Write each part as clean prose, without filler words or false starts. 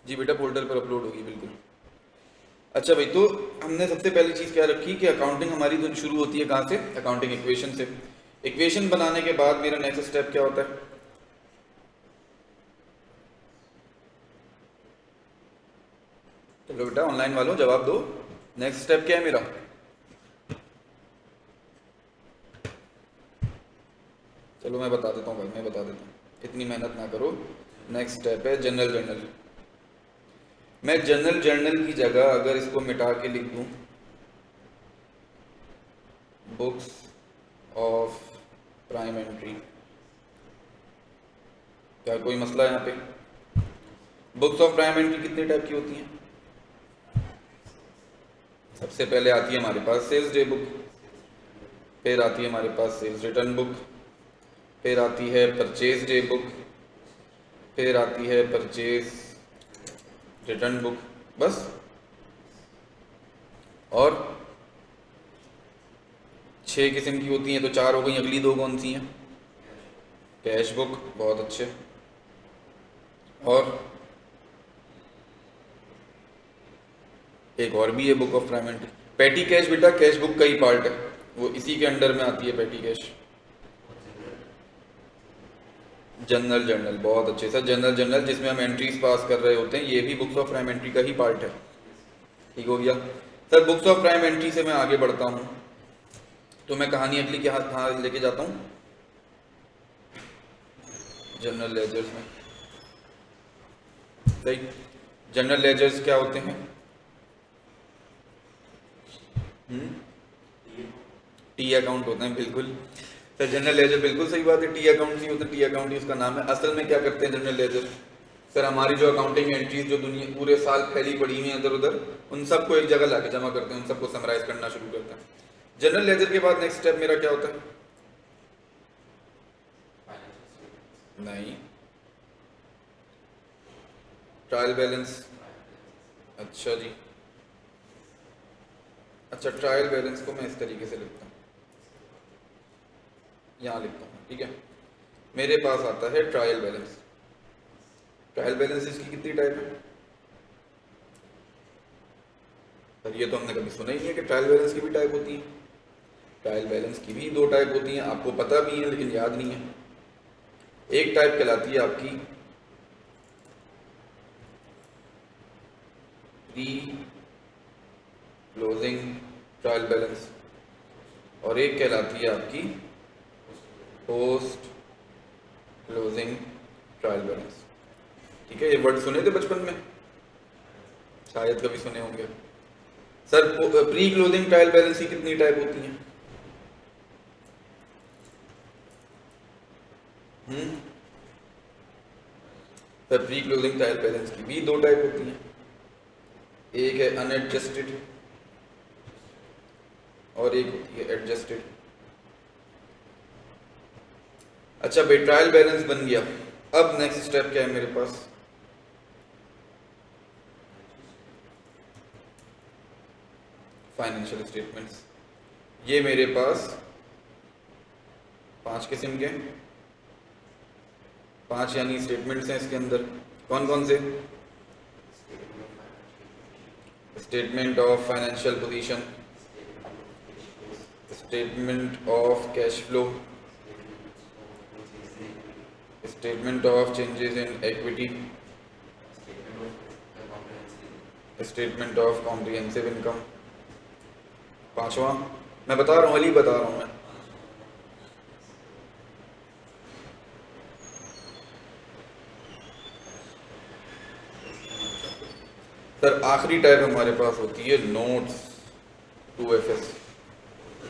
जी बेटा पोर्टल पर अपलोड होगी बिल्कुल। अच्छा भाई, तो हमने सबसे पहली चीज़ क्या रखी कि अकाउंटिंग हमारी तो शुरू होती है कहाँ से, अकाउंटिंग इक्वेशन से। इक्वेशन बनाने के बाद मेरा नेक्स्ट स्टेप क्या होता है? चलो बेटा ऑनलाइन वालों जवाब दो, नेक्स्ट स्टेप क्या है मेरा? चलो मैं बता देता हूँ भाई, मैं बता देता हूँ, इतनी मेहनत ना करो। नेक्स्ट स्टेप है जनरल जर्नल। मैं जनरल जर्नल की जगह अगर इसको मिटा के लिख दूँ बुक्स ऑफ प्राइम एंट्री, क्या कोई मसला है यहाँ पे? बुक्स ऑफ प्राइम एंट्री कितने टाइप की होती हैं? सबसे पहले आती है हमारे पास सेल्स डे बुक, फिर आती है हमारे पास सेल्स रिटर्न बुक, फिर आती है परचेज डे बुक, फिर आती है परचेज रिटर्न बुक, बस। और 6 किस्म की होती हैं तो 4 हो गई, अगली 2 कौन सी हैं? कैश बुक, बहुत अच्छे। और एक और भी है बुक ऑफ प्राइम एंट्री, पेटी कैश। बेटा कैश बुक का ही पार्ट है, वो इसी के अंडर में आती है पेटी कैश। जनरल जर्नल, बहुत अच्छे सर, जनरल जर्नल जिसमें हम एंट्रीज पास कर रहे होते हैं, ये भी बुक्स ऑफ प्राइम एंट्री का ही पार्ट है। ठीक हो गया sir. Books of prime entry से मैं आगे बढ़ता हूँ, तो मैं कहानी अगली के हाथ कहाँ लेके जाता हूँ? जनरल लेजर्स में। सही। जनरल लेजर्स क्या होते हैं? टी अकाउंट होते हैं, बिल्कुल सर। जनरल लेजर बिल्कुल सही बात है, टी अकाउंट ही होता है, टी अकाउंट ही उसका नाम है। असल में क्या करते हैं जनरल लेजर? सर हमारी जो अकाउंटिंग एंट्रीज जो दुनिया पूरे साल फैली पड़ी हुई हैं इधर उधर, उन सबको एक जगह लाके जमा करते हैं, उन सबको समराइज करना शुरू करते हैं। जनरल लेजर के बाद नेक्स्ट स्टेप मेरा क्या होता है? नहीं, ट्रायल बैलेंस। अच्छा जी, अच्छा ट्रायल बैलेंस को मैं इस तरीके से लिखता हूँ, यहाँ लिखता हूँ, ठीक है। मेरे पास आता है ट्रायल बैलेंस। ट्रायल बैलेंस इसकी कितनी टाइप है? सर ये तो हमने कभी सुना ही नहीं है कि ट्रायल बैलेंस की भी टाइप होती है। ट्रायल बैलेंस की भी 2 टाइप होती हैं, आपको पता भी है लेकिन याद नहीं है। एक टाइप कहलाती है आपकी प्री क्लोजिंग ट्रायल बैलेंस, और एक कहलाती है आपकी पोस्ट क्लोजिंग ट्रायल बैलेंस। ठीक है, ये वर्ड सुने थे बचपन में, शायद कभी सुने होंगे। Sir pre closing trial balance की कितनी टाइप होती हैं? Sir pre closing trial balance की भी 2 टाइप होती हैं, एक है अनएडजस्टेड और एक होती है एडजस्टेड। अच्छा भाई, ट्रायल बैलेंस बन गया, अब नेक्स्ट स्टेप क्या है मेरे पास? Financial statements. ये मेरे पास 5 किस्म के, 5 यानी स्टेटमेंट्स हैं इसके अंदर। कौन कौन से? Statement of financial position, statement of cash flow, statement of changes in equity, statement of comprehensive income. 5वां मैं बता रहा हूँ, अली बता रहा हूँ मैं। सर आखिरी टाइप हमारे पास होती है notes to FS.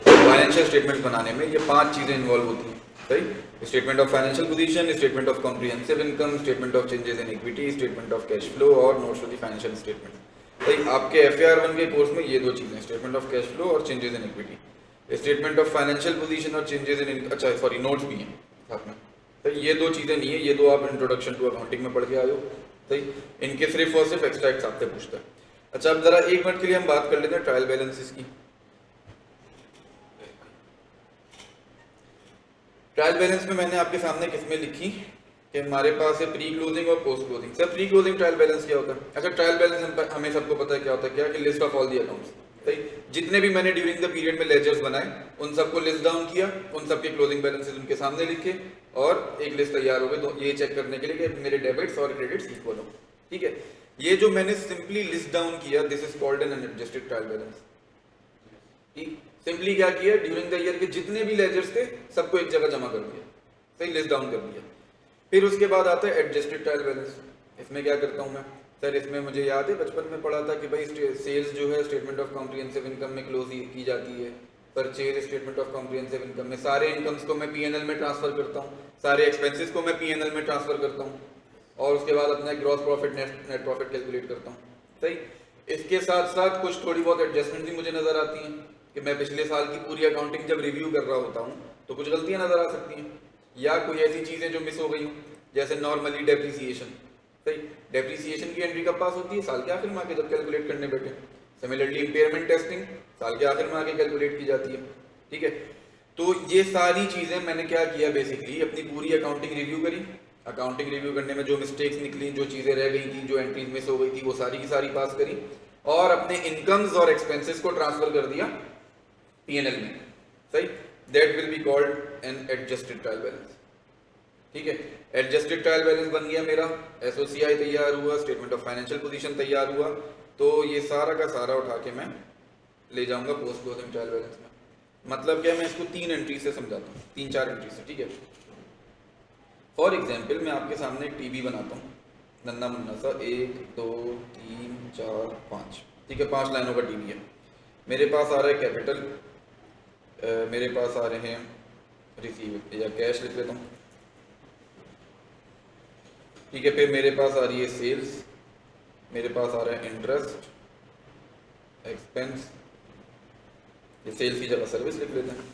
Financial statements बनाने में ये 5 चीज़ें इन्वॉल्व होती हैं, सही। Statement of financial position, statement of comprehensive income, statement of changes in equity, statement of cash flow और notes to the financial statement. सही, आपके एफएआर1 के कोर्स में ये 2 चीज़ें, स्टेटमेंट ऑफ कैश फ्लो और changes in equity. Statement of financial position और changes in, अच्छा सॉरी नोट्स भी हैं साथ में। तो ये 2 चीज़ें नहीं है, ये 2 आप इंट्रोडक्शन टू अकाउंटिंग में पढ़ के आए हो, सही। इनके सिर्फ और सिर्फ एक्सट्रैक्ट आपसे पूछता है। अच्छा अब जरा 1 मिनट के लिए हम बात कर लेते हैं ट्रायल बैलेंसेस की। ट्रायल बैलेंस में मैंने आपके सामने किस्में लिखी, कि हमारे पास है प्री क्लोजिंग और post closing. Sir pre closing trial balance क्या होता है? अच्छा, ट्रायल बैलेंस हमें सबको पता है क्या होता है, क्या कि list of all the accounts. सही, जितने भी मैंने ड्यूरिंग द पीरियड में लेजर्स बनाए उन सबको लिस्ट डाउन किया, उन सबके क्लोजिंग बैलेंसेस उनके सामने लिखे और एक लिस्ट तैयार हो गई, तो ये चेक करने के लिए कि मेरे डेबिट्स और क्रेडिट्स इक्वल हो। ठीक है, ये जो मैंने सिंपली लिस्ट डाउन किया, this is called an unadjusted trial balance. ठीक, सिंपली क्या किया, ड्यूरिंग द ईयर के जितने भी लेजर्स थे सबको एक जगह जमा कर दिया, सही, लिस्ट डाउन कर दिया। फिर उसके बाद आता है एडजस्टेड ट्रायल बैलेंस। इसमें क्या करता हूँ मैं? सर इसमें मुझे याद है बचपन में पढ़ा था कि भाई सेल्स जो है स्टेटमेंट ऑफ कॉम्प्रिहेंसिव इनकम में क्लोज की जाती है, purchase statement of comprehensive income में, सारे इनकम्स को मैं पीएनएल में ट्रांसफर करता हूँ, सारे एक्सपेंसेस को मैं पीएनएल में ट्रांसफर करता हूँ और उसके बाद अपना gross profit net profit calculate करता हूँ। सही, इसके साथ साथ कुछ थोड़ी बहुत एडजस्टमेंट भी मुझे नजर आती हैं कि मैं पिछले साल की पूरी अकाउंटिंग जब रिव्यू कर रहा होता हूँ तो कुछ गलतियां नजर आ सकती हैं या कोई ऐसी चीजें जो मिस हो गई हूँ, जैसे नॉर्मली डेप्रिसिएशन। सही, डेप्रिसिएशन की एंट्री कब पास होती है? साल के आखिर में आके जब कैलकुलेट करने बैठे। सिमिलरली इंपेयरमेंट टेस्टिंग साल के आखिर में आके कैलकुलेट की जाती है। ठीक है, तो ये सारी चीजें मैंने क्या किया, बेसिकली अपनी पूरी अकाउंटिंग रिव्यू करी। अकाउंटिंग रिव्यू करने में जो मिस्टेक्स निकली, जो चीजें रह गई थी, जो एंट्रीज मिस हो गई थी, वो सारी की सारी पास करी और अपने इनकम्स और एक्सपेंसेस को ट्रांसफर कर दिया पीएनएल में। सही, that will be called an adjusted trial balance. ठीक है, एडजस्टेड ट्रायल बैलेंस बन गया मेरा, एसओसीआई तैयार हुआ, स्टेटमेंट ऑफ फाइनेंशियल पोजीशन तैयार हुआ, तो ये सारा का सारा उठा के मैं ले जाऊंगा पोस्ट क्लोजिंग ट्रायल बैलेंस में। मतलब क्या, मैं इसको 3 एंट्री से समझाता हूँ, 3-4 एंट्री से। ठीक है, फॉर एग्जाम्पल मैं आपके सामने एक टीबी बनाता हूँ, नन्ना मुन्ना सा, 1 2 3 4 5। ठीक है, 5 लाइनों का टीबी है। मेरे पास आ रहा है कैपिटल, मेरे पास आ रहे हैं रिसीव या कैश लिख लेता हूँ। ठीक है, फिर मेरे पास आ रही है सेल्स, मेरे पास आ रहा है इंटरेस्ट एक्सपेंस, ये सेल्स की जगह सर्विस लिख लेते हैं,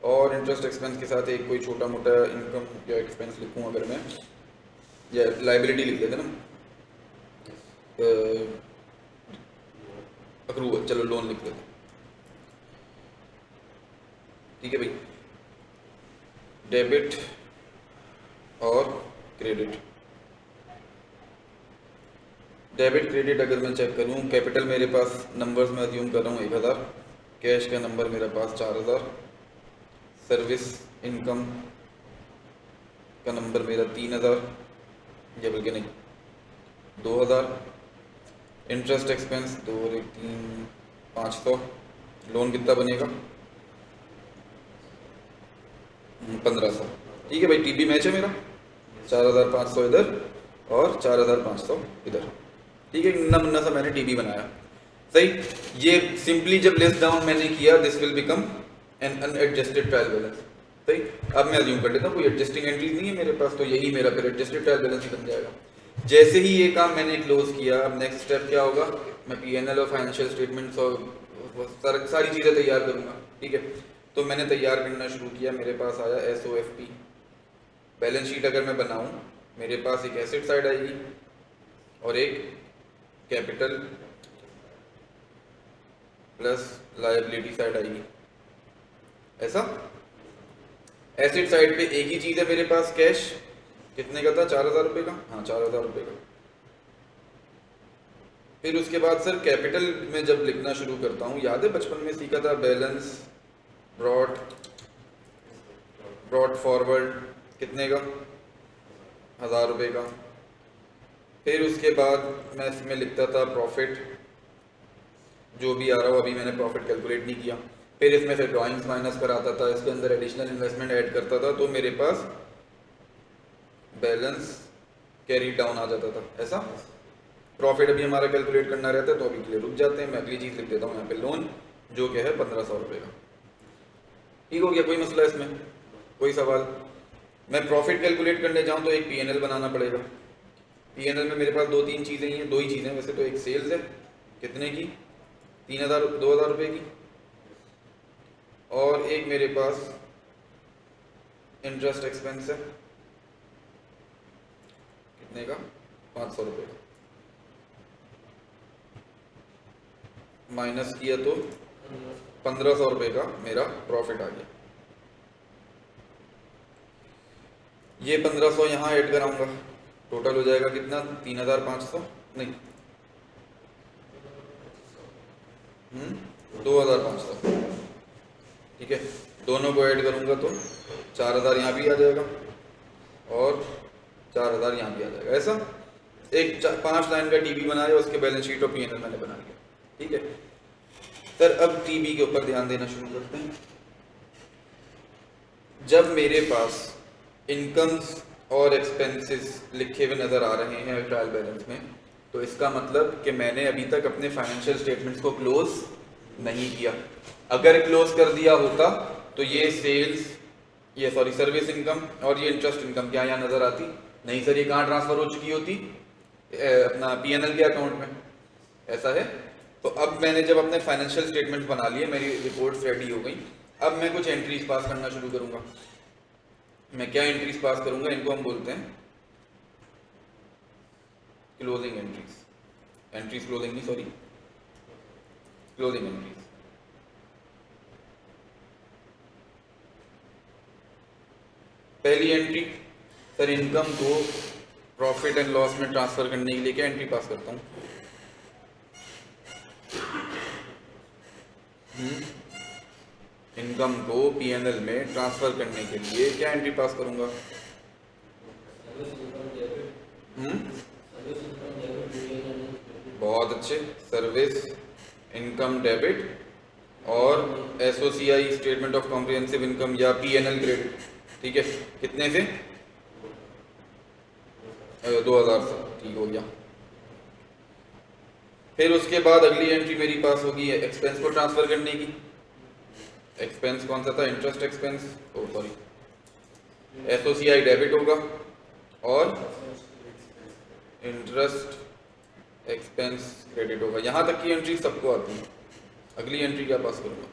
और इंटरेस्ट एक्सपेंस के साथ एक कोई छोटा मोटा इनकम या एक्सपेंस लिखूँ अगर मैं, या लाइबिलिटी लिख लेते ना, अक्रूवल, चलो लोन लिख लेते हैं। ठीक है भाई, डेबिट और क्रेडिट। डेबिट क्रेडिट अगर मैं चेक करूं, कैपिटल मेरे पास नंबर्स में अज्यूम कर रहा हूँ 1000, कैश का नंबर मेरे पास 4000, सर्विस इनकम का नंबर मेरा 3000 या बल्कि नहीं 2000, इंटरेस्ट एक्सपेंस 2 और 1 3 500, लोन कितना बनेगा 1500। ठीक है भाई, टीबी मैच है मेरा, 4500 इधर और 4500 इधर। ठीक है, नन्ना मुन्ना सा मैंने टीबी बनाया। सही, ये सिंपली जब लिस्ट डाउन मैंने किया, this will become an unadjusted trial balance. सही, अब मैं अज्यूम कर लेता हूँ कोई एडजस्टिंग एंट्रीज नहीं है मेरे पास, तो यही मेरा फिर एडजस्टेड ट्रायल बैलेंस बन जाएगा। जैसे ही ये काम मैंने क्लोज किया, अब नेक्स्ट स्टेप क्या होगा, मैं पीएनएल और फाइनेंशियल स्टेटमेंट्स और सारी चीज़ें तैयार करूँगा। ठीक है, तो मैंने तैयार करना शुरू किया, मेरे पास आया एसओएफपी। बैलेंस शीट अगर मैं बनाऊं, मेरे पास एक एसेट साइड आएगी और एक कैपिटल प्लस लायबिलिटी साइड आएगी। ऐसा एसेट साइड पे एक ही चीज है मेरे पास, कैश कितने का था, 4000 रुपये का, हाँ 4000 रुपये का। फिर उसके बाद सर कैपिटल में जब लिखना शुरू करता हूँ, याद है बचपन में सीखा था बैलेंस ब्रॉट फॉरवर्ड कितने का, 1000 रुपये का। फिर उसके बाद मैं इसमें लिखता था प्रॉफिट, जो भी आ रहा हो, अभी मैंने प्रॉफिट कैलकुलेट नहीं किया। फिर इसमें से ड्राइंग्स माइनस कराता था, इसके अंदर एडिशनल इन्वेस्टमेंट ऐड करता था, तो मेरे पास बैलेंस कैरी डाउन आ जाता था। ऐसा प्रॉफिट अभी हमारा कैलकुलेट करना रहता है, तो अभी के लिए रुक जाते हैं, मैं अगली चीज़ लिख देता हूँ यहाँ पे लोन, जो क्या है 1500 रुपये का। ठीक हो गया, कोई मसला इसमें, कोई सवाल? मैं प्रॉफिट कैलकुलेट करने जाऊँ तो एक पीएनएल बनाना पड़ेगा। पीएनएल में मेरे पास 2-3 चीज़ें ही हैं, 2 ही चीज़ें वैसे तो, एक सेल्स है कितने की 2000 रुपये की, और एक मेरे पास इंटरेस्ट एक्सपेंस है कितने का 500 रुपये का, माइनस किया तो 1500 रुपये का मेरा प्रॉफिट आ गया। ये 1500 यहाँ ऐड कराऊंगा, टोटल हो जाएगा कितना, 3500 नहीं 2500, ठीक है। दोनों को ऐड करूंगा तो 4000 यहाँ भी आ जाएगा और 4000 यहाँ भी आ जाएगा। ऐसा एक 5 लाइन का टीबी बनाया, उसके बैलेंस शीट और पीएनएल मैंने बना लिया, ठीक है सर। अब टीबी के ऊपर ध्यान देना शुरू करते हैं। जब मेरे पास इनकम्स और एक्सपेंसेस लिखे हुए नज़र आ रहे हैं ट्रायल बैलेंस में, तो इसका मतलब कि मैंने अभी तक अपने फाइनेंशियल स्टेटमेंट्स को क्लोज नहीं किया। अगर क्लोज कर दिया होता तो ये सेल्स, ये सॉरी सर्विस इनकम और ये इंटरेस्ट इनकम क्या यहाँ नज़र आती? नहीं सर, ये कहाँ ट्रांसफ़र हो चुकी होती? अपना पीएनएल के अकाउंट में। ऐसा है। तो अब मैंने जब अपने फाइनेंशियल स्टेटमेंट्स बना लिए, मेरी रिपोर्ट्स रेडी हो गई, अब मैं कुछ एंट्रीज पास करना शुरू करूँगा। मैं क्या एंट्रीज पास करूँगा, इनको हम बोलते हैं क्लोजिंग एंट्रीज। एंट्रीज क्लोजिंग नहीं, सॉरी क्लोजिंग एंट्रीज। पहली एंट्री सर, इनकम को प्रॉफिट एंड लॉस में ट्रांसफर करने के लिए क्या एंट्री पास करता हूँ? इनकम को पीएनएल में ट्रांसफर करने के लिए क्या एंट्री पास करूंगा? बहुत अच्छे, सर्विस इनकम डेबिट और SOCI statement of comprehensive income या पीएनएल क्रेडिट, ठीक है। कितने से? 2000 से, ठीक हो गया। फिर उसके बाद अगली एंट्री मेरी पास होगी एक्सपेंस को ट्रांसफर करने की। एक्सपेंस कौन सा था? इंटरेस्ट एक्सपेंस, ओ सॉरी एसओसीआई डेबिट होगा और इंटरेस्ट एक्सपेंस क्रेडिट होगा। यहां तक की एंट्री सबको आती है। अगली एंट्री क्या पास करूंगा?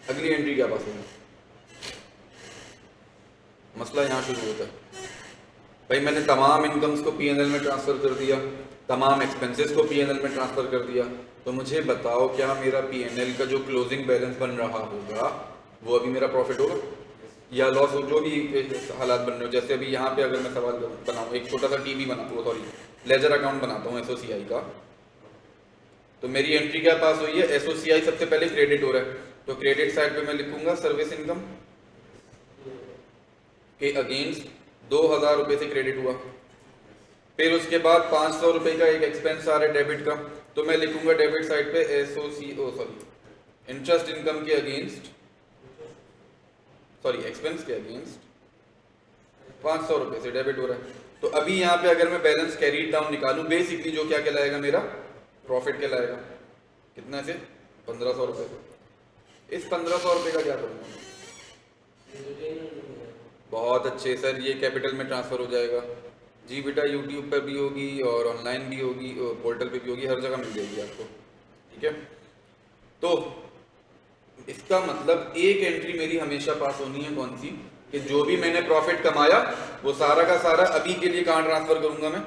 अगली एंट्री क्या पास होगी? मसला यहां शुरू होता है भाई, मैंने तमाम इनकम्स को पीएनएल में ट्रांसफर कर दिया, तमाम एक्सपेंसेस को पीएनएल में ट्रांसफर कर दिया, तो मुझे बताओ क्या मेरा पीएनएल का जो क्लोजिंग बैलेंस बन रहा होगा वो अभी मेरा प्रॉफिट होगा या लॉस हो? जो भी हालात बन रहे हो, जैसे अभी यहाँ पे अगर मैं सवाल बनाऊँ, एक छोटा सा टीवी बनाऊँ, सॉरी लेजर अकाउंट बनाता हूँ एसओसीआई का, तो मेरी एंट्री क्या पास हुई है? एसओसीआई सबसे पहले क्रेडिट हो रहा है, तो क्रेडिट साइड पे मैं लिखूंगा सर्विस इनकम के अगेंस्ट 2000 रुपये से क्रेडिट हुआ। फिर उसके बाद 500 रुपये का एक एक्सपेंस आ रहा है डेबिट का, तो मैं लिखूंगा डेबिट साइड पे इंटरेस्ट इनकम के अगेंस्ट, सॉरी एक्सपेंस के अगेंस्ट 500 रुपये से डेबिट हो रहा है। तो अभी यहाँ पे अगर मैं बैलेंस कैरीड डाउन निकालूं, बेसिकली जो क्या कहलाएगा, मेरा प्रॉफिट कहलाएगा। कितना से? 1500 रुपये से। इस 1500 रुपये का क्या करूँगा? बहुत अच्छे सर, ये कैपिटल में ट्रांसफर हो जाएगा। जी बेटा, यूट्यूब पर भी होगी और ऑनलाइन भी होगी, पोर्टल पे भी होगी, हर जगह मिल जाएगी आपको, ठीक है। तो इसका मतलब एक एंट्री मेरी हमेशा पास होनी है, कौन सी? कि जो भी मैंने प्रॉफिट कमाया वो सारा का सारा अभी के लिए कहाँ ट्रांसफर करूंगा मैं,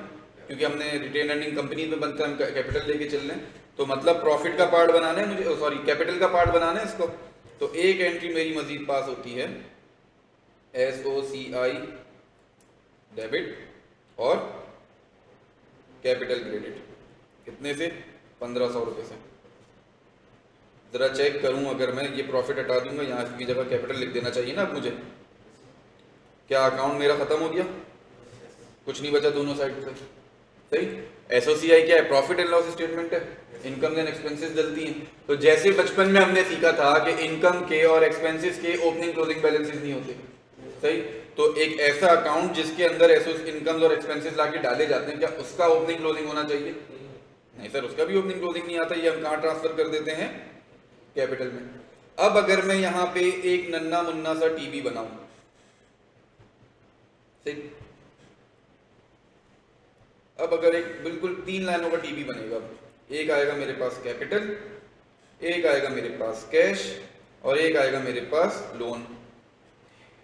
क्योंकि हमने रिटेन अर्निंग कंपनी में बनता है, हम कैपिटल लेके चल रहे हैं, तो मतलब प्रॉफिट का पार्ट बनाना है मुझे, सॉरी कैपिटल का पार्ट बनाना है इसको। तो एक एंट्री मेरी मजीद पास होती है एसओसीआई डेबिट और कैपिटल क्रेडिट। कितने से? 1500 रुपये से। जरा चेक करूं, अगर मैं ये प्रॉफिट हटा दूंगा, यहाँ की जगह कैपिटल लिख देना चाहिए ना अब मुझे, क्या अकाउंट मेरा खत्म हो गया? कुछ नहीं बचा दोनों साइड से, सही। एसओसीआई क्या है? प्रॉफिट एंड लॉस स्टेटमेंट है, इनकम एंड एक्सपेंसेस डलती हैं। तो जैसे बचपन में हमने सीखा था कि इनकम के और एक्सपेंसेस के ओपनिंग क्लोजिंग बैलेंसेस नहीं होते, सही। तो एक ऐसा अकाउंट जिसके अंदर इनकम और एक्सपेंसेस लाके डाले जाते हैं, क्या उसका ओपनिंग क्लोजिंग होना चाहिए? नहीं सर, उसका भी ओपनिंग क्लोजिंग नहीं आता, ये हम कहाँ ट्रांसफर कर देते हैं? कैपिटल में। अब अगर मैं यहाँ पे एक नन्ना मुन्ना सा टीवी बनाऊं, सही, अब अगर एक बिल्कुल 3 लाइनों का टीवी बनेगा, एक आएगा मेरे पास कैपिटल, एक आएगा मेरे पास कैश और एक आएगा मेरे पास लोन।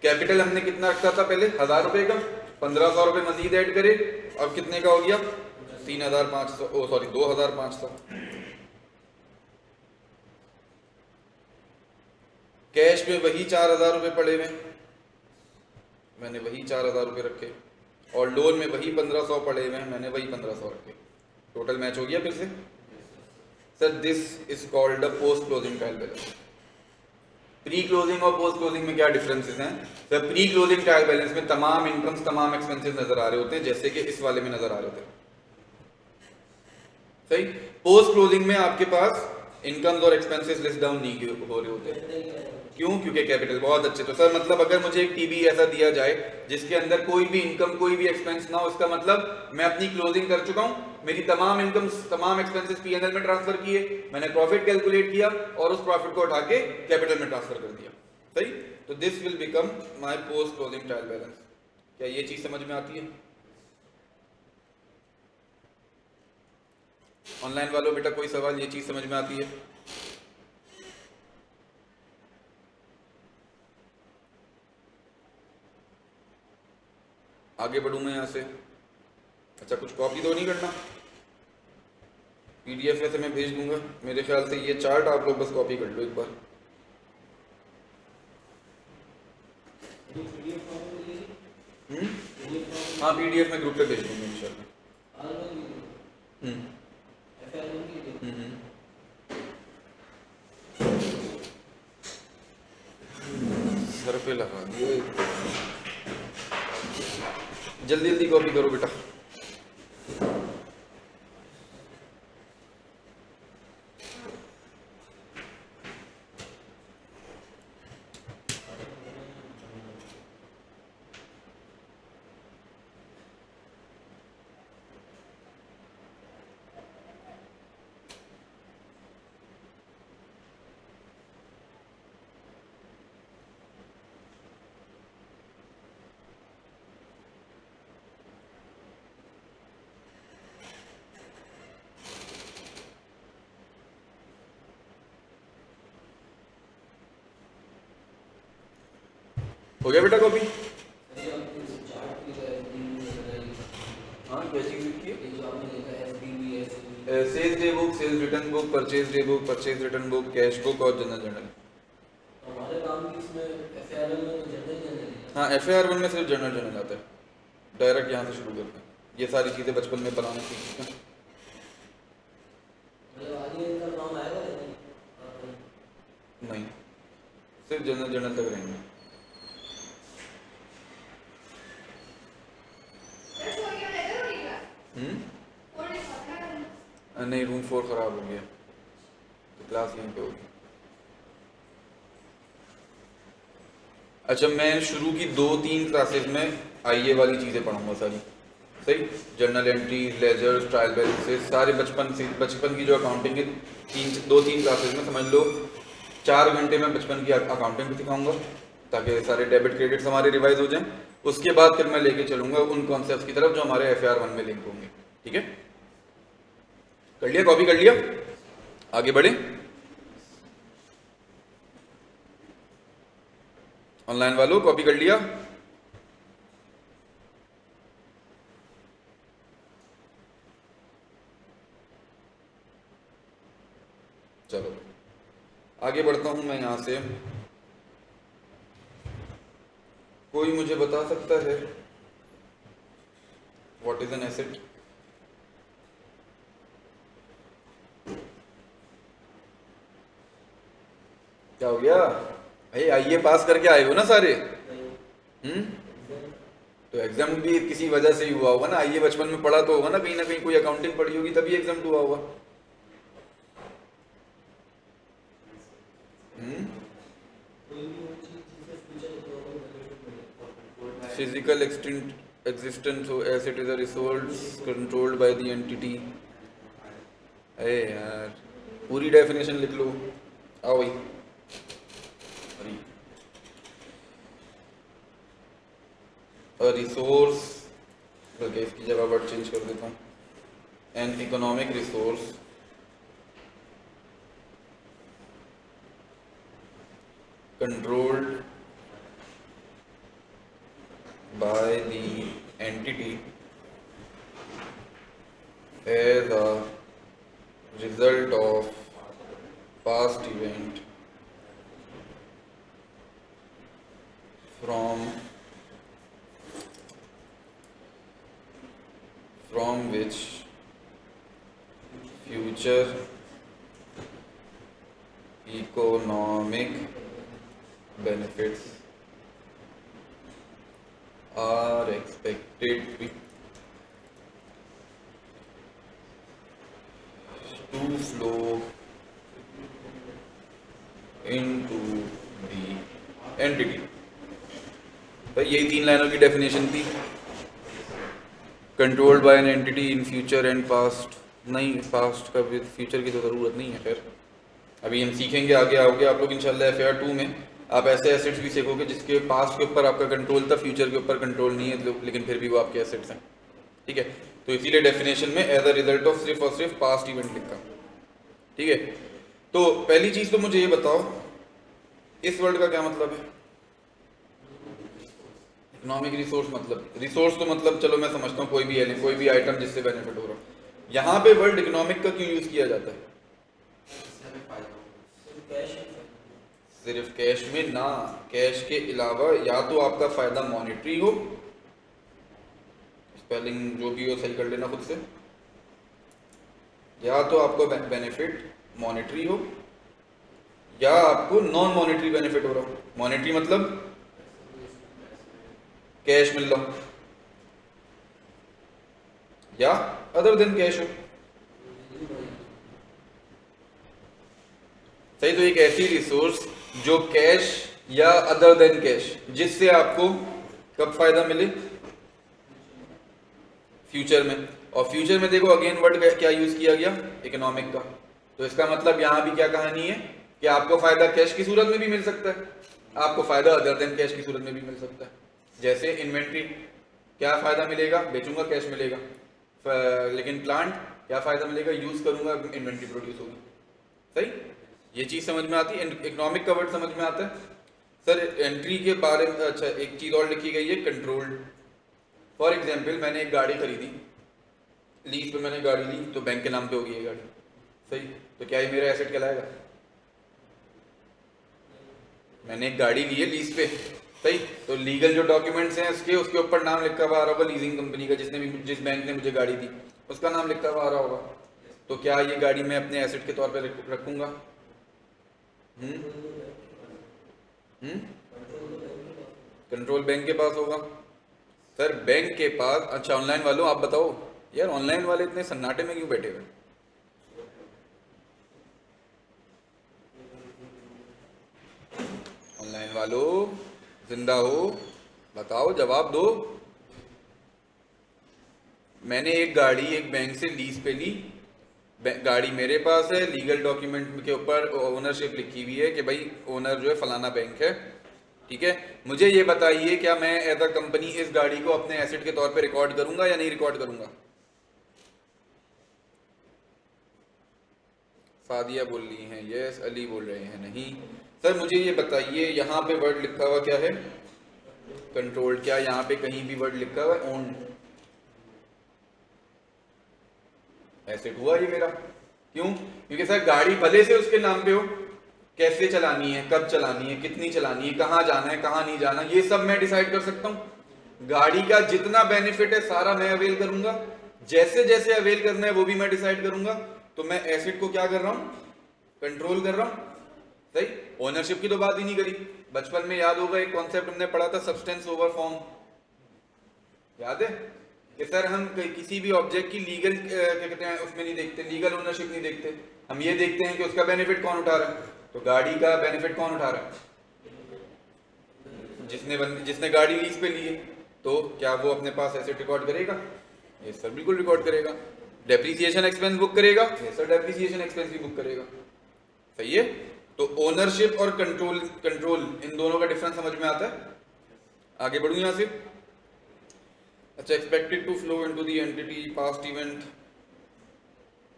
कैपिटल हमने कितना रखा था पहले? 1000 रुपए का, 1500 रुपये मजीद ऐड करे, अब कितने का हो गया? 3500, ओ सॉरी 2500। कैश में वही 4,000 रुपये पड़े हुए, मैंने वही 4,000 रुपये रखे, और लोन में वही 1,500 पड़े हुए हैं, मैंने वही 1,500 रखे। टोटल मैच हो गया फिर से। Sir this is called a post closing trial balance. Pre closing और पोस्ट क्लोजिंग में क्या डिफरेंसेस हैं? Sir pre closing trial balance में तमाम इनकम्स तमाम एक्सपेंसेस नजर आ रहे होते हैं, जैसे कि इस वाले में नजर आ रहे थे, सही। पोस्ट क्लोजिंग में आपके पास इनकम्स और एक्सपेंसेस लिस्ट डाउन नहीं हो रहे होते। क्यों? क्योंकि कैपिटल। बहुत अच्छे। तो सर मतलब अगर मुझे एक टीबी ऐसा दिया जाए जिसके अंदर कोई भी इनकम कोई भी एक्सपेंस ना हो, इसका मतलब मैं अपनी क्लोजिंग कर चुका हूं, मेरी तमाम इनकम तमाम एक्सपेंसेस पीएनएल में ट्रांसफर किए, मैंने प्रॉफिट कैलकुलेट किया और उस प्रॉफिट को उठा के कैपिटल में ट्रांसफर कर दिया, सही। तो this will become my post closing trial balance. क्या ये चीज समझ में आती है? ऑनलाइन वालों बेटा कोई सवाल? ये चीज समझ में आती है? आगे बढ़ूं मैं यहाँ से? अच्छा, कुछ कॉपी तो नहीं करना? पीडीएफ वैसे मैं भेज दूंगा, मेरे ख्याल से ये चार्ट आप लोग बस कॉपी कर लो एक बार। हाँ पीडीएफ में ग्रुप पे भेज दूंगा इंशाल्लाह। सर पे लगा दिए, जल्दी जल्दी कॉपी करो बेटा। हो गया बेटा कॉपी? हाँ क्या चीज लिखी है? Sales day book, sales return book, purchase day book, purchase return book, cash book और जनरल जर्नल। हमारे काम की इसमें एफआईआर में तो जनरल जर्नल। हाँ एफआईआर 1 में सिर्फ जनरल जर्नल आता है, डायरेक्ट यहाँ से शुरू करते हैं। ये सारी चीज़ें बचपन में बनाना सीखते हैं। नहीं, सिर्फ जनरल जर्नल तक रहेंगे। नहीं रूम 4 खराब हो गया तो क्लास यहीं पे होगी। अच्छा मैं शुरू की 2-3 क्लासेस में आईए वाली चीज़ें पढ़ाऊंगा सारी, सही। Journal entries, ledgers, trial balances, सारे बचपन की जो अकाउंटिंग है 2-3 क्लासेस में समझ लो 4 घंटे में बचपन की अकाउंटिंग सिखाऊंगा, ताकि सारे डेबिट क्रेडिट्स हमारे रिवाइज हो जाएं। उसके बाद फिर मैं लेके चलूंगा उन कॉन्सेप्ट्स की तरफ जो हमारे एफआईआर 1 में लिंक होंगे, ठीक है। कर लिया? कॉपी कर लिया? आगे बढ़े। ऑनलाइन वालों कॉपी कर लिया? चलो आगे बढ़ता हूं मैं यहां से। कोई मुझे बता सकता है व्हाट इज एन एसेट? क्या हो गया भाई? आईए पास करके आए हो ना सारे? तो एग्जाम भी किसी वजह से ही हुआ होगा ना। आईए बचपन में पढ़ा तो होगा ना कहीं कोई अकाउंटिंग पढ़ी होगी तभी एग्जाम हुआ होगा। फिजिकल existence हो as it is a resource controlled by the entity। अरे यार पूरी डेफिनेशन लिख लो। आओ भाई, रिसोर्स, बल्कि इसकी जगह वर्ड चेंज कर देता हूँ, an economic resource controlled by the entity as a result of past event from which future economic benefits are expected to flow into the entity। तो यही 3 लाइनों की डेफिनेशन थी। Controlled by an entity in future and past, नहीं past का भी future की तो ज़रूरत नहीं है। खैर अभी हम सीखेंगे आगे आओगे आप लोग इंशाल्लाह FAR 2 में आप ऐसे एसेट्स भी सीखोगे जिसके पास्ट के ऊपर आपका कंट्रोल था, फ्यूचर के ऊपर कंट्रोल नहीं है, लेकिन फिर भी वो आपके एसेट्स हैं। ठीक है, तो इसीलिए डेफिनेशन में एज अ रिजल्ट ऑफ सिर्फ और सिर्फ पास्ट इवेंट लिखा। ठीक है, तो पहली चीज़ तो मुझे ये बताओ इस वर्ड का क्या मतलब है? इकोनॉमिक रिसोर्स मतलब, रिसोर्स तो मतलब चलो मैं समझता हूँ कोई भी आइटम जिससे बेनिफिट हो रहा हो। यहाँ पे वर्ड इकोनॉमिक का क्यों यूज किया जाता है? सिर्फ कैश में ना, कैश के अलावा या तो आपका फायदा मॉनेटरी हो, स्पेलिंग जो भी हो सही कर लेना खुद से, या तो आपको बेनिफिट मॉनेटरी हो या आपको नॉन मॉनेटरी बेनिफिट हो रहा हो। मॉनेटरी मतलब कैश मिल रहा हो, या अदर देन कैश हो। सही, तो एक ऐसी रिसोर्स जो कैश या अदर देन कैश, जिससे आपको कब फायदा मिले? फ्यूचर में। और फ्यूचर में देखो अगेन वर्ड क्या यूज किया गया? इकोनॉमिक का। तो इसका मतलब यहां भी क्या कहानी है कि आपको फायदा कैश की सूरत में भी मिल सकता है, आपको फायदा अदर देन कैश की सूरत में भी मिल सकता है। जैसे इन्वेंट्री, क्या फायदा मिलेगा? बेचूंगा कैश मिलेगा। लेकिन प्लांट क्या फायदा मिलेगा? यूज करूंगा इन्वेंट्री प्रोड्यूस होगी। सही, ये चीज समझ में आती है, इकोनॉमिक का वर्ड समझ में आता है। सर एंट्री के बारे में अच्छा एक चीज और लिखी गई है, कंट्रोल्ड। फॉर एग्जाम्पल मैंने एक गाड़ी खरीदी, लीज पे मैंने गाड़ी ली, तो बैंक के नाम पे होगी ये गाड़ी। सही, तो क्या ये मेरा एसेट कहलाएगा? मैंने एक गाड़ी ली है लीज पे, सही, तो लीगल जो डॉक्यूमेंट्स हैं उसके ऊपर नाम लिखा हुआ आ रहा होगा लीजिंग कंपनी का, जिस बैंक ने मुझे गाड़ी दी उसका नाम लिखा हुआ आ रहा होगा। तो क्या ये गाड़ी मैं अपने एसेट के तौर पे रखूंगा? कंट्रोल बैंक के पास होगा। सर बैंक के पास, अच्छा ऑनलाइन वालों आप बताओ यार, ऑनलाइन वाले इतने सन्नाटे में क्यों बैठे हुए? ऑनलाइन वालों जिंदा हो, बताओ, जवाब दो। मैंने एक गाड़ी एक बैंक से लीज पे ली, गाड़ी मेरे पास है, लीगल डॉक्यूमेंट के ऊपर ओनरशिप लिखी हुई है कि भाई ओनर जो है फलाना बैंक है। ठीक है, मुझे ये बताइए क्या मैं एज अ कंपनी इस गाड़ी को अपने एसेट के तौर पे रिकॉर्ड करूंगा या नहीं रिकॉर्ड करूंगा? सादिया बोल रही हैं यस, अली बोल रहे हैं नहीं। सर मुझे ये बताइए यहाँ पे वर्ड लिखा हुआ क्या है? कंट्रोल्ड। क्या यहाँ पे कहीं भी वर्ड लिखा हुआ है ओन? एसेट हुआ ये मेरा। क्यों? क्योंकि सर गाड़ी भले से उसके नाम पे हो, कैसे चलानी है, कब चलानी है, कितनी चलानी है, कहाँ जाना है, कहाँ नहीं जाना, ये सब मैं डिसाइड कर सकता हूँ। गाड़ी का जितना बेनिफिट है सारा मैं अवेल करूंगा, जैसे जैसे अवेल करना है वो भी मैं डिसाइड करूंगा। तो मैं एसेट को क्या कर रहा हूँ? कंट्रोल कर रहा हूँ। सही, ओनरशिप की तो बात ही नहीं करी। बचपन में याद होगा एक कॉन्सेप्ट हमने पढ़ा था, सब्सटेंस ओवर फॉर्म, याद है कि सर हम किसी भी ऑब्जेक्ट की लीगल क्या कहते हैं उसमें नहीं देखते, लीगल ओनरशिप नहीं देखते, हम ये देखते हैं कि उसका बेनिफिट कौन उठा रहा है। तो गाड़ी का बेनिफिट कौन उठा रहा है? जिसने गाड़ी लीज पे ली है। तो क्या वो अपने पास एसेट रिकॉर्ड करेगा? ये सर बिल्कुल रिकॉर्ड करेगा। डेप्रिसिएशन एक्सपेंस बुक करेगा? ये सर डेप्रिसिएशन एक्सपेंस भी बुक करेगा। सही है, तो ओनरशिप और कंट्रोल इन दोनों का डिफरेंस समझ में आता है। आगे बढ़ूं यहां से। अच्छा, expected to flow into the entity, past event,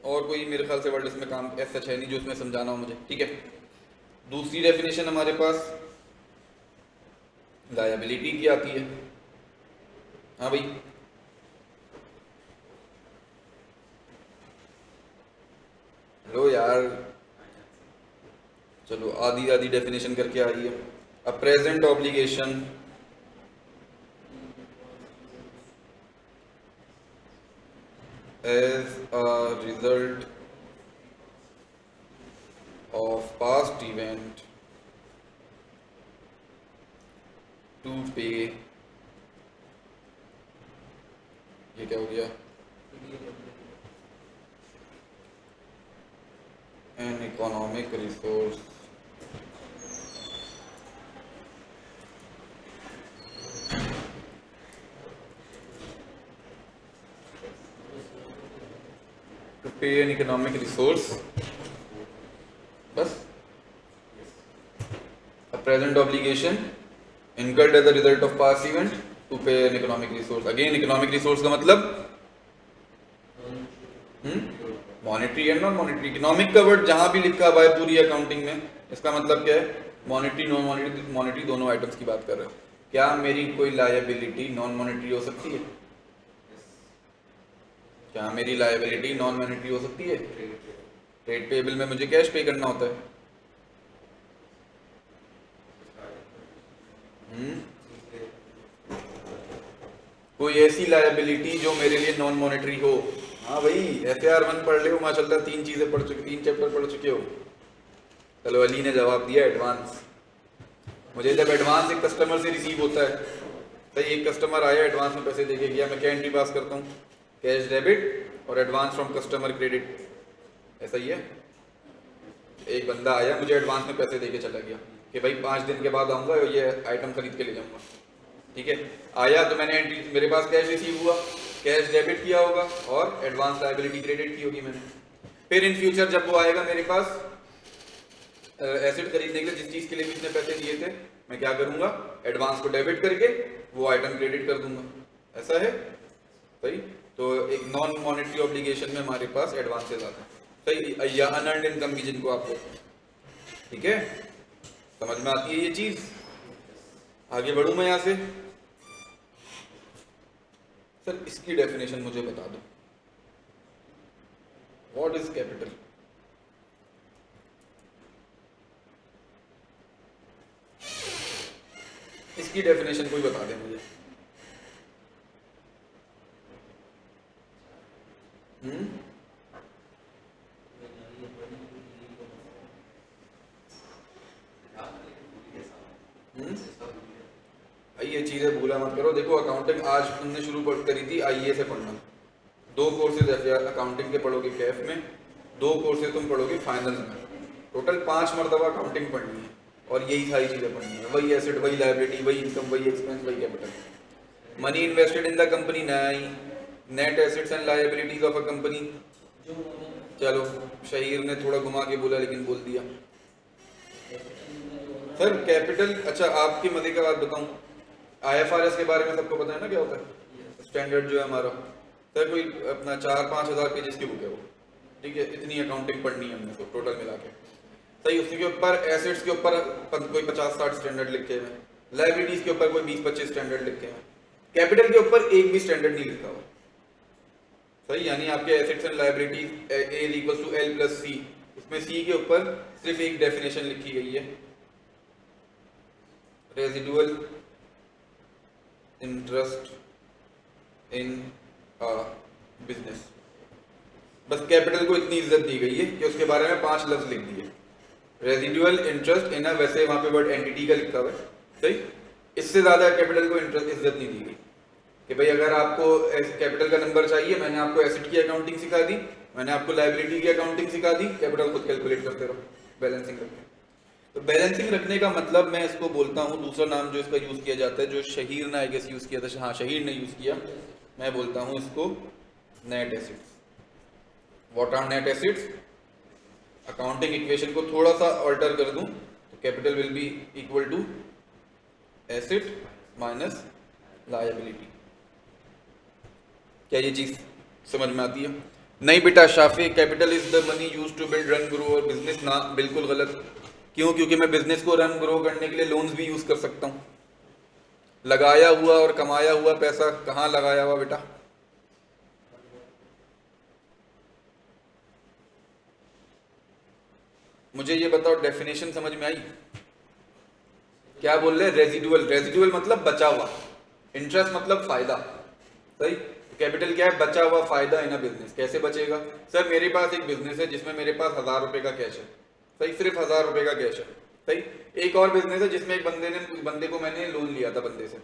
और कोई मेरे ख्याल से वर्ड इसमें काम ऐसा है नहीं जो उसमें समझाना हो मुझे। ठीक है, दूसरी डेफिनेशन हमारे पास लायबिलिटी की आती है। हाँ भाई, लो यार, चलो आधी आधी डेफिनेशन करके आ रही है। A present obligation as a result of past event to pay, ये क्या हो गया, an economic resource to pay an economic resource, बस a present obligation incurred as a result of past event to pay an economic resource. Again economic resource का मतलब monetary and non monetary. Economic का word जहां भी लिखा हुआ है पूरी अकाउंटिंग में, इसका मतलब क्या है, मॉनेटरी नॉन मॉनेटरी, मॉनेटरी दोनों आइटम्स की बात कर रहे हो. क्या मेरी कोई लायबिलिटी नॉन मॉनेटरी हो सकती है? क्या मेरी लायबिलिटी नॉन मॉनेटरी हो सकती है? ट्रेड पेबल में मुझे कैश पे करना होता है. कोई ऐसी लायबिलिटी जो मेरे लिए नॉन मॉनेटरी हो. हाँ भाई, FAR 1 पढ़ ले हो माशाल्लाह, 3 चीजें पढ़ चुके, 3 चैप्टर पढ़ चुके हो. चलो अली ने जवाब दिया एडवांस. मुझे जब एडवांस एक कस्टमर से रिसीव होता है, तो एक कस्टमर आया एडवांस में पैसे देके गया, मैं क्या एंट्री पास करता हूँ? कैश डेबिट और एडवांस फ्रॉम कस्टमर क्रेडिट. ऐसा ही है. एक बंदा आया, मुझे एडवांस में पैसे देके चला गया कि भाई 5 दिन के बाद आऊँगा और ये आइटम खरीद के ले जाऊँगा. ठीक है, आया तो मैंने एंट्री, मेरे पास कैश रिसीव हुआ, कैश डेबिट किया होगा और एडवांस लायबिलिटी क्रेडिट की होगी मैंने. फिर इन फ्यूचर जब वो आएगा मेरे पास एसेट खरीदने के लिए, जिस चीज़ के लिए भी इसने पैसे दिए थे, मैं क्या करूँगा, एडवांस को डेबिट करके वो आइटम क्रेडिट कर दूंगा. ऐसा है सही. तो एक नॉन मॉनेटरी ऑब्लिगेशन में हमारे पास एडवांसेस आते हैं. सही, या अनअर्न्ड इनकम भी जिनको आपको, ठीक है, समझ में आती है ये चीज़. आगे बढ़ूँ मैं यहाँ से. सर इसकी डेफिनेशन मुझे बता दो. What is capital? इसकी डेफिनेशन कोई बता दे मुझे. ये चीजें भूला मत करो. देखो अकाउंटिंग आज तुमने शुरू करी थी आईए से पढ़ना. 2 कोर्सेज अकाउंटिंग के पढ़ोगे कैफ में, 2 कोर्सेज तुम पढ़ोगे फाइनल में. टोटल 5 मरतबा अकाउंटिंग पढ़नी है और यही सारी चीजें पढ़नी है. वही एसेट, वही लायबिलिटी, वही इनकम, वही एक्सपेंस, वही capital. Money invested in the company, net assets and liabilities of a company. चलो शहीर ने थोड़ा घुमा के बोला लेकिन बोल दिया. सर कैपिटल, अच्छा आपकी मजे का बात बताऊं, IFRS के बारे में सबको पता है ना क्या होता है? स्टैंडर्ड जो है हमारा, सर कोई अपना 4-5 हज़ार पेजेस की बुक है वो. ठीक है, इतनी अकाउंटिंग पढ़नी है हमने तो टोटल मिला के. सही, उसके ऊपर एसेट्स के ऊपर कोई 50-60 स्टैंडर्ड लिखे हुए हैं, लाइबिलिटीज के ऊपर कोई 20-25 स्टैंडर्ड लिखे हैं, कैपिटल के ऊपर एक भी स्टैंडर्ड नहीं लिखा हुआ. सही, यानी आपके assets and liabilities A equals to L plus C, उसमें C के ऊपर सिर्फ एक डेफिनेशन लिखी गई है, रेजिडुअल इंटरेस्ट इन बिजनेस. बस कैपिटल को इतनी इज्जत दी गई है कि उसके बारे में 5 लफ्ज लिख दिए. रेजिडुअल इंटरेस्ट इन, वैसे वहां पे वर्ड एंटिटी का लिखा हुआ है. सही, इससे ज्यादा कैपिटल को इंटरेस्ट इज्जत नहीं दी गई कि भाई अगर आपको कैपिटल का नंबर चाहिए, मैंने आपको एसेट की अकाउंटिंग सिखा दी, मैंने आपको लायबिलिटी की अकाउंटिंग सिखा दी, कैपिटल खुद कैलकुलेट करते रहो, बैलेंसिंग रखते. तो बैलेंसिंग रखने का मतलब मैं इसको बोलता हूँ, दूसरा नाम जो इसका यूज किया जाता है, जो शहीर ने आई गेस यूज किया था, हाँ शहीर ने यूज किया, मैं बोलता हूँ इसको net assets. What are net assets? Accounting equation को थोड़ा सा ऑल्टर कर दूं तो capital will be equal to asset minus liability. क्या ये चीज समझ में आती है? नहीं बेटा Shafi, capital is the money used to build run grow our business. ना, बिल्कुल गलत. क्यों? क्योंकि मैं बिजनेस को रन ग्रो करने के लिए लोन्स भी यूज कर सकता हूँ. लगाया हुआ और कमाया हुआ पैसा कहाँ लगाया हुआ बेटा? मुझे ये बताओ, डेफिनेशन समझ में आई? क्या बोल रहे? रेजिडुअल. रेजिडुअल मतलब बचा हुआ, इंटरेस्ट मतलब फायदा. सही, कैपिटल क्या है? बचा हुआ फायदा इन अ बिजनेस। कैसे बचेगा सर? मेरे पास एक बिजनेस है जिसमें मेरे पास 1000 रुपए का कैश है, सही, सिर्फ 1000 रुपए का कैश है, सही। एक और बिजनेस है जिसमें एक बंदे को मैंने लोन लिया था बंदे से,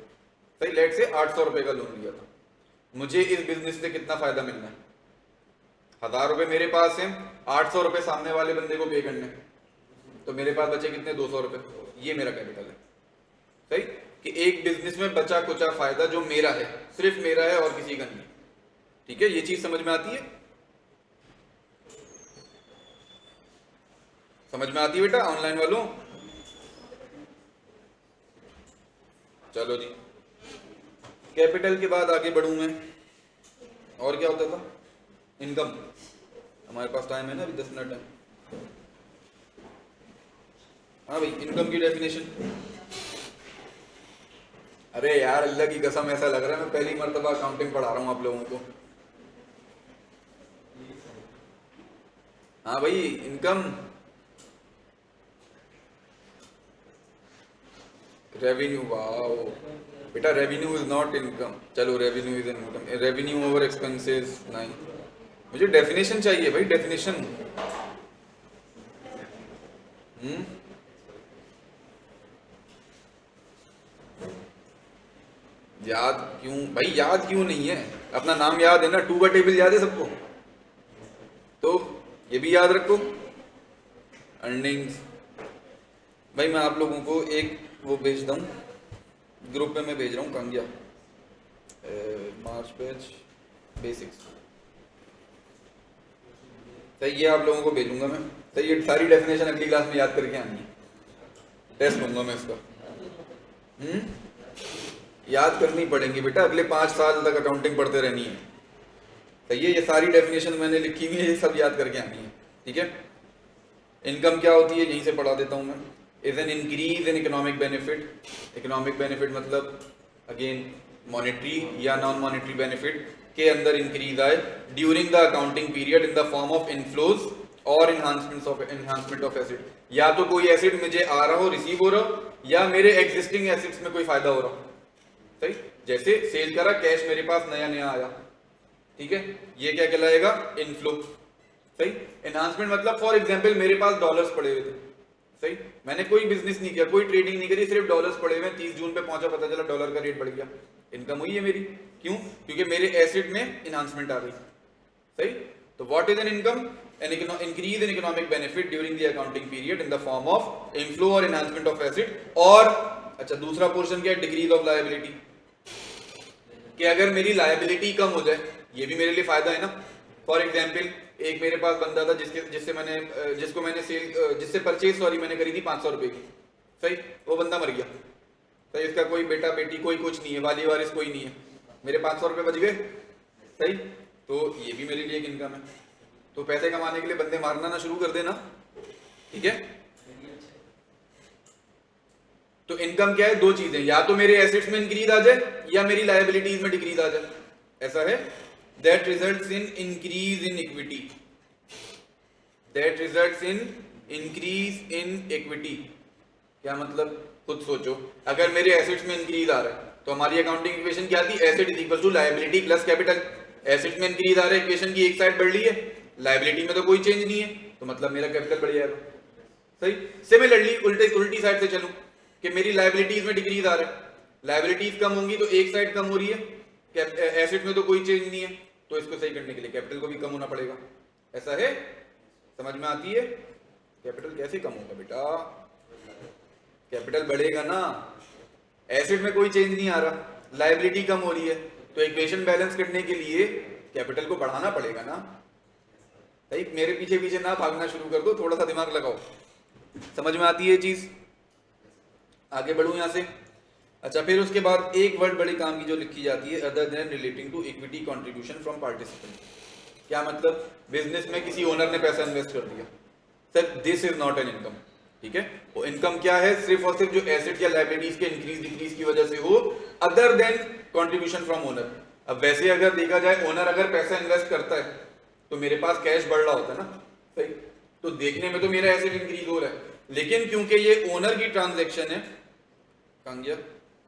सही, लेट से 800 रुपए का लोन लिया था। मुझे इस बिजनेस से कितना फायदा मिलना है? 1000 रुपए मेरे पास है, 800 रुपए सामने वाले बंदे को पे करने हैं, तो मेरे पास बचे कितने? 200 रुपए। ये मेरा कैपिटल है, सही, कि एक बिजनेस में बचा कुचा फायदा जो मेरा है, सिर्फ मेरा है और किसी का नहीं। ठीक है, ये चीज समझ में आती है? समझ में आती है बेटा ऑनलाइन वालों? चलो जी, कैपिटल के बाद आगे बढ़ूं मैं। और क्या होता था? इनकम। हमारे पास टाइम है ना, अभी 10 मिनट है। हाँ भाई, इनकम की डेफिनेशन। अरे यार अल्लाह की कसम, ऐसा लग रहा है मैं पहली मर्तबा अकाउंटिंग पढ़ा रहा हूँ आप लोगों को। हाँ भाई, इनकम, रेवेन्यू। वाओ बेटा, रेवेन्यू इज नॉट इनकम। चलो, revenue is income, revenue over expenses नहीं। मुझे डेफिनेशन चाहिए भाई, डेफिनेशन। याद क्यों भाई? याद क्यों नहीं है? अपना नाम याद है ना, 2 का टेबल याद है सबको, तो ये भी याद रखो। अर्निंग्स भाई, मैं आप लोगों को एक वो भेजता हूँ ग्रुप में, मैं भेज रहा हूँ, कहाँ गया? मार्च बैच बेसिक्स, सही, ये आप लोगों को भेजूंगा मैं, सही। ये सारी डेफिनेशन अगली क्लास में याद करके आनी है, टेस्ट लूंगा मैं इसका। याद करनी पड़ेंगी बेटा, अगले 5 साल तक अकाउंटिंग पढ़ते रहनी है, सही है। ये सारी डेफिनेशन मैंने लिखी हुई है, ये सब याद करके आनी है, ठीक है। इनकम क्या होती है, यहीं से पढ़ा देता हूँ मैं। Is an increase in economic benefit. Economic benefit मतलब अगेन मॉनेटरी या नॉन मॉनेटरी बेनिफिट के अंदर इंक्रीज आए during the accounting period in the form of inflows और एनहांसमेंट ऑफ एसेट। या तो कोई एसेट मुझे आ रहा हो, रिसीव हो रहा हो, या मेरे एग्जिस्टिंग एसेट्स में कोई फायदा हो रहा हो, सही। जैसे सेल करा, कैश मेरे पास नया नया आया, ठीक है, ये क्या कहलाएगा? इनफ्लो, सही। एनहांसमेंट मतलब फॉर एग्जांपल मेरे पास डॉलर्स पड़े हुए थे, सही, मैंने कोई बिजनेस नहीं किया, कोई ट्रेडिंग नहीं करी, सिर्फ डॉलर्स पड़े हुए, 30 जून पे पहुंचा, पता चला डॉलर का रेट बढ़ गया, इनकम हुई है मेरी। क्यों? क्योंकि मेरे एसेट में एनहांसमेंट आ गई, सही। तो what is an income? An increase in economic benefit during the accounting period in the form of inflow और एनहांसमेंट ऑफ एसेट। और अच्छा, दूसरा पोर्शन क्या है? डिक्रीज ऑफ लायबिलिटी, कि अगर मेरी लायबिलिटी कम हो जाए, ये भी मेरे लिए फायदा है ना। फॉर एग्जाम्पल, एक मेरे पास बंदा था जिससे परचेज मैंने करी थी 500 रुपए की, सही, वो बंदा मर गया, सही, इसका कोई बेटा बेटी कोई कुछ नहीं है, वाली वारिस कोई नहीं है, मेरे 500 रुपए बच गए, सही। तो ये भी मेरे लिए एक इनकम है। तो पैसे कमाने के लिए बंदे मारना ना शुरू कर देना, ठीक है। तो इनकम क्या है? 2 चीजें, या तो मेरे एसेट्स में इंक्रीज आ जाए या मेरी लायबिलिटीज में डिक्रीज आ जाए, ऐसा है। That results in increase in equity, that results in increase in equity. क्या मतलब? खुद सोचो, अगर मेरे एसेट्स में इंक्रीज आ रहा है तो हमारी अकाउंटिंग इक्वेशन क्या थी? Asset is equal to liability plus capital. Asset में इंक्रीज आ रहा है, इक्वेशन की एक साइड बढ़ रही है, लायबिलिटी में तो कोई चेंज नहीं है, तो मतलब मेरा कैपिटल बढ़ जाएगा, सही। सिमिलरली उल्टी साइड से चलूं कि मेरी लायबिलिटीज में डिक्रीज आ रहा है, लायबिलिटीज कम होंगी तो एक साइड कम हो रही है, एसेट में तो कोई चेंज नहीं है, तो इसको सही करने के लिए कैपिटल को भी कम होना पड़ेगा, ऐसा है। समझ में आती है? कैपिटल कैसे कम होगा बेटा? कैपिटल बढ़ेगा ना, एसेट में कोई चेंज नहीं आ रहा, लायबिलिटी कम हो रही है, तो इक्वेशन बैलेंस करने के लिए कैपिटल को बढ़ाना पड़ेगा ना, सही। मेरे पीछे पीछे ना भागना शुरू कर दो, थोड़ा सा दिमाग लगाओ। समझ में आती है ये चीज? आगे बढ़ू यहां से। अच्छा, फिर उसके बाद एक वर्ड बड़े काम की जो लिखी जाती है, other than relating to equity contribution from participant. क्या मतलब? बिजनेस में किसी ओनर ने पैसा इन्वेस्ट कर दिया, sir, this is not an income, ठीक है। वो इनकम क्या है? सिर्फ और सिर्फ जो एसेट या लायबिलिटीज के इंक्रीज डिक्रीज की वजह से हो, other than contribution from owner. अब वैसे अगर देखा जाए, ओनर अगर पैसा इन्वेस्ट करता है तो मेरे पास कैश बढ़ रहा होता है ना, सही, तो देखने में तो मेरा एसेट इंक्रीज हो रहा है, लेकिन क्योंकि ये ओनर की ट्रांजैक्शन है, कहाँ गया?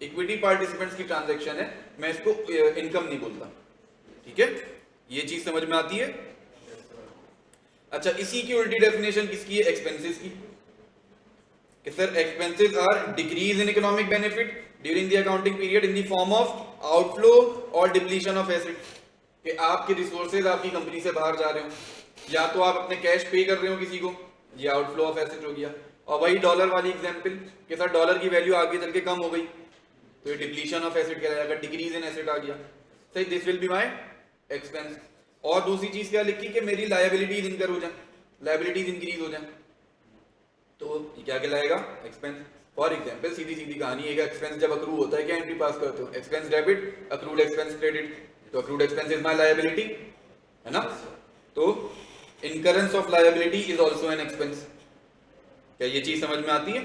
इक्विटी पार्टिसिपेंट्स की ट्रांजैक्शन है, मैं इसको इनकम नहीं बोलता, ठीक है, ये चीज समझ में आती है। अच्छा, इसी की उल्टी डेफिनेशन किसकी है? एक्सपेंसेस की, कि sir expenses are decrease in economic benefit during the accounting period in the form of outflow or depletion of asset, कि आपके रिसोर्सेज आपकी कंपनी से बाहर जा रहे हो, या तो आप अपने कैश पे कर रहे हो किसी को, ये आउटफ्लो ऑफ एसेट हो गया। और वही डॉलर वाली एग्जांपल कि सर डॉलर की वैल्यू आगे चल के कम हो गई, तो ये डिप्लीशन ऑफ एसेट कहलाएगा, डिक्रीज इन एसेट आ गया। सही, this will be my expense. और दूसरी चीज क्या लिखी कि मेरी लायबिलिटीज इनकर हो जाए, लायबिलिटीज इंक्रीज हो जाए, तो ये क्या कहलाएगा? एक्सपेंस। फॉर एग्जांपल सीधी सीधी कहानी है, एक्सपेंस जब अक्रू होता है क्या एंट्री पास करते हो? Expense debit, accrued expense credit, तो accrued expense is my liability, है ना? तो incurrence of liability is also an expense. क्या ये चीज समझ में आती है?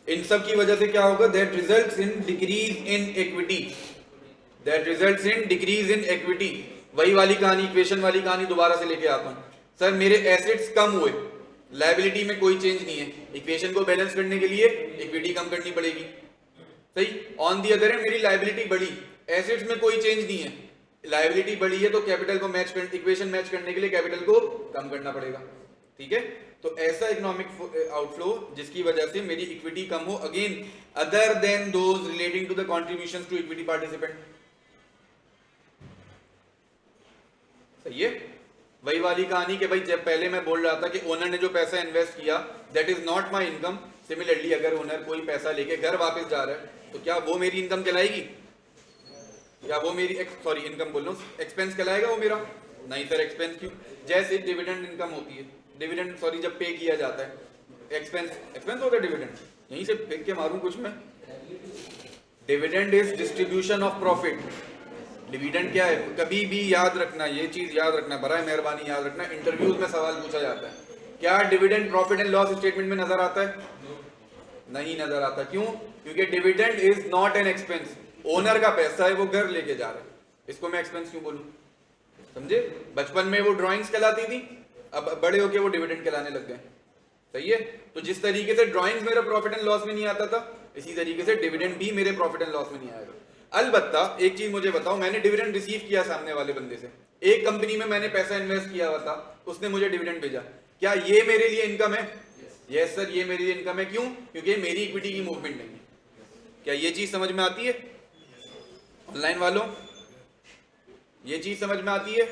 इन सब की वजह से क्या होगा? That results in decrease in equity, that results in decrease in equity. वही वाली कहानी, इक्वेशन वाली कहानी दोबारा से लेके आता हूं। सर मेरे एसेट्स कम हुए, लायबिलिटी में कोई चेंज नहीं है, इक्वेशन को बैलेंस करने के लिए इक्विटी कम करनी पड़ेगी। सही। ऑन दी अदर हैंड मेरी लायबिलिटी बढ़ी, एसेट्स में कोई चेंज नहीं है, लायबिलिटी बढ़ी है, तो कैपिटल को मैच कर, इक्वेशन मैच करने के लिए कैपिटल को कम करना पड़ेगा। ठीक है, तो ऐसा इकोनॉमिक आउटफ्लो जिसकी वजह से मेरी इक्विटी कम हो, again other than those relating to the contributions to equity participant. सही है। वही वाली कहानी कि भाई जब पहले मैं बोल रहा था कि ओनर ने जो पैसा इन्वेस्ट किया that is not my income, similarly अगर ओनर कोई पैसा लेके घर वापस जा रहा है तो क्या वो मेरी इनकम कहलाएगी? या वो मेरी इनकम बोल रहा हूं, एक्सपेंस कहलाएगा वो मेरा? नहीं सर, एक्सपेंस क्यों? जैसे डिविडेंड इनकम होती है, डिविडेंड जब पे किया जाता है, एक्सपेंस होता है डिविडेंड। यहीं से फेंक के मारूं कुछ मैं? Dividend is distribution of profit. Dividend क्या है? कभी भी याद रखना, ये चीज याद रखना, बराए मेहरबानी याद रखना, इंटरव्यूज में सवाल पूछा जाता है, क्या dividend profit and loss statement में नजर आता है? नहीं नजर आता। क्यों? क्योंकि dividend is not an expense. Owner का पैसा है, वो घर लेके जा रहा है, इसको मैं एक्सपेंस क्यों बोलूं? समझे? बचपन में वो ड्राइंग्स कहलाती थी, अब बड़े होके वो डिविडेंड कहलाने लग गए। सही है। तो जिस तरीके से ड्राइंग्स मेरा प्रॉफिट एंड लॉस में नहीं आता था, इसी तरीके से डिविडेंड भी मेरे प्रॉफिट एंड लॉस में नहीं आएगा। अलबत्ता एक चीज मुझे बताओ, मैंने डिविडेंड रिसीव किया सामने वाले बंदे से, एक कंपनी में मैंने पैसा इन्वेस्ट किया हुआ था, उसने मुझे डिविडेंड भेजा, क्या ये मेरे लिए इनकम है? यस सर, ये मेरे लिए इनकम है। क्यों? क्योंकि मेरी इक्विटी की मूवमेंट नहीं है। क्या ये चीज समझ में आती है ऑनलाइन वालों? ये चीज समझ में आती है?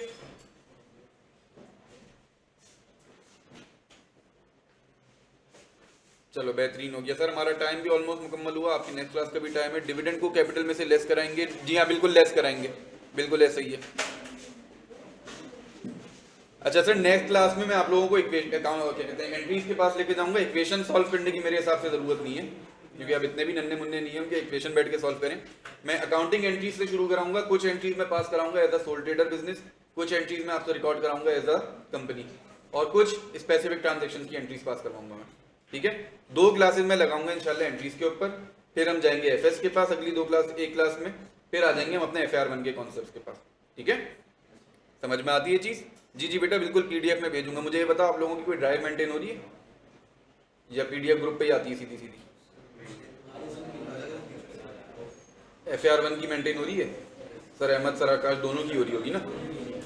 चलो बेहतरीन हो गया सर, हमारा टाइम भी ऑलमोस्ट मुकम्मल हुआ, आपकी नेक्स्ट क्लास का भी टाइम है। डिविडेंड को कैपिटल में से लेस कराएंगे? जी हाँ, बिल्कुल लेस कराएंगे, बिल्कुल ऐसा ही है। अच्छा सर, नेक्स्ट क्लास में मैं आप लोगों को एंट्रीज के पास लेके जाऊंगा। इक्वेशन सॉल्व करने की मेरे हिसाब से जरूरत नहीं है, क्योंकि आप इतने भी नन्हे मुन्ने नहीं है कि इक्वेशन बैठ के सॉल्व करें। मैं अकाउंटिंग एंट्रीज से शुरू कराऊंगा, कुछ एंट्रीज में पास कराऊंगा as a sole trader business, कुछ एंट्रीज में आपसे रिकॉर्ड कराऊंगा एज अ कंपनी, और कुछ स्पेसिफिक ट्रांजेक्शन की एंट्रीज पास करवाऊंगा मैं। ठीक है, 2 क्लासेस में लगाऊंगा इंशाल्लाह एंट्रीज के ऊपर, फिर हम जाएंगे एफएस के पास अगली 2 क्लास, एक क्लास में, फिर आ जाएंगे हम अपने FR1 के कॉन्सेप्ट्स के पास। ठीक है, समझ में आती है चीज? जी जी बेटा, बिल्कुल PDF में भेजूंगा। मुझे ये बताओ, आप लोगों की कोई ड्राइव मेंटेन हो रही है या PDF ग्रुप पे ही आती है सीधी सीधी? FR1 की मेंटेन हो रही है? सर अहमद सर आकाश दोनों की हो रही होगी ना?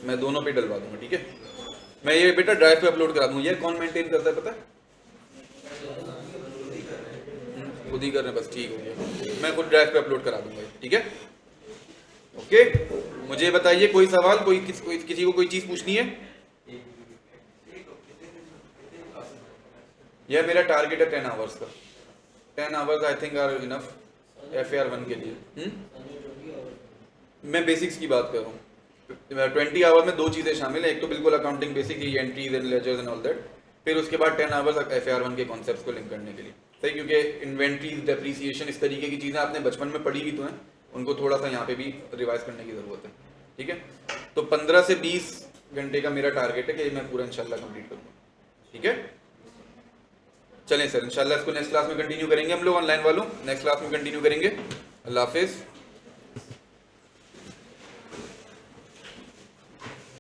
मैं दोनों पे डलवा दूंगा। ठीक है, मैं ये बेटा ड्राइव पे अपलोड करा दूंगा। ये कौन मेंटेन करता है पता है? खुद ही कर रहे हैं, बस ठीक हो गया, मैं खुद ड्राइव पे अपलोड करा दूंगा। ठीक है, ओके। मुझे बताइए कोई सवाल, किसी को कोई चीज पूछनी है? यह मेरा टारगेट है 10 आवर्स का। 10 hours I think are enough FR1 के लिए। मैं बेसिक्स की बात कर रहा हूँ। 20 आवर में 2 चीजें शामिल है, एक तो बिल्कुल accounting basic, entries and ledgers and all that, फिर उसके बाद 10 आवर्स FR1 के कॉन्सेप्ट्स को लिंक करने के लिए। सही, क्योंकि इन्वेंट्रीज, डेप्रिसिएशन, इस तरीके की चीजें आपने बचपन में पढ़ी भी तो हैं, उनको थोड़ा सा यहाँ पे भी रिवाइज करने की जरूरत है। ठीक है, तो 15 से 20 घंटे का मेरा टारगेट है कि मैं पूरा इंशाल्लाह कंप्लीट करूँगा। ठीक है, चलें सर, इंशाल्लाह इसको नेक्स्ट क्लास में कंटिन्यू करेंगे हम लोग। ऑनलाइन वालों नेक्स्ट क्लास में कंटिन्यू करेंगे। अल्लाह हाफिज़।